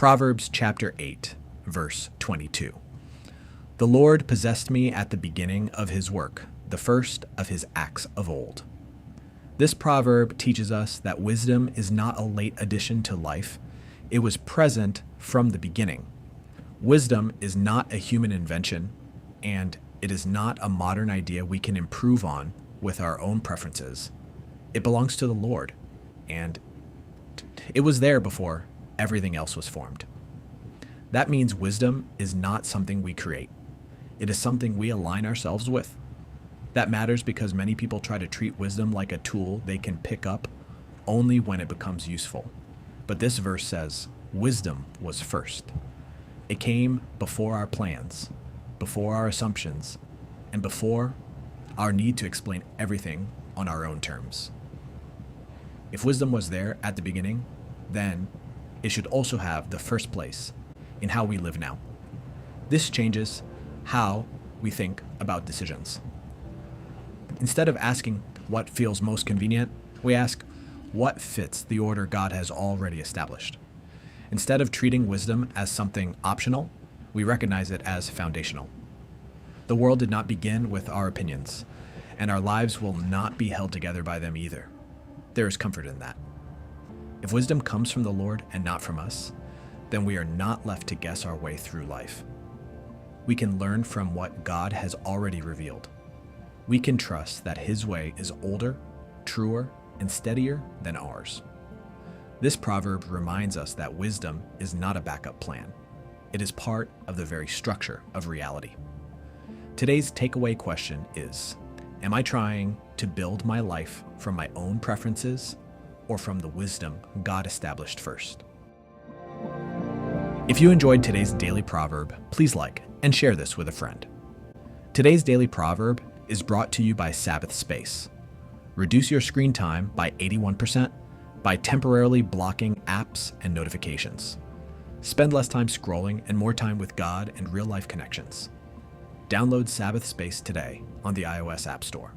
Proverbs chapter 8, verse 22. The Lord possessed me at the beginning of his work, the first of his acts of old. This proverb teaches us that wisdom is not a late addition to life. It was present from the beginning. Wisdom is not a human invention, and it is not a modern idea we can improve on with our own preferences. It belongs to the Lord, and it was there before everything else was formed. That means wisdom is not something we create. It is something we align ourselves with. That matters because many people try to treat wisdom like a tool they can pick up only when it becomes useful. But this verse says, wisdom was first. It came before our plans, before our assumptions, and before our need to explain everything on our own terms. If wisdom was there at the beginning, then it should also have the first place in how we live now. This changes how we think about decisions. Instead of asking what feels most convenient, we ask what fits the order God has already established. Instead of treating wisdom as something optional, we recognize it as foundational. The world did not begin with our opinions, and our lives will not be held together by them either. There is comfort in that. If wisdom comes from the Lord and not from us, then we are not left to guess our way through life. We can learn from what God has already revealed. We can trust that his way is older, truer, and steadier than ours. This proverb reminds us that wisdom is not a backup plan. It is part of the very structure of reality. Today's takeaway question is, am I trying to build my life from my own preferences or from the wisdom God established first? If you enjoyed today's daily proverb, please like and share this with a friend. Today's daily proverb is brought to you by Sabbath Space. Reduce your screen time by 81% by temporarily blocking apps and notifications. Spend less time scrolling and more time with God and real-life connections. Download Sabbath Space today on the iOS App Store.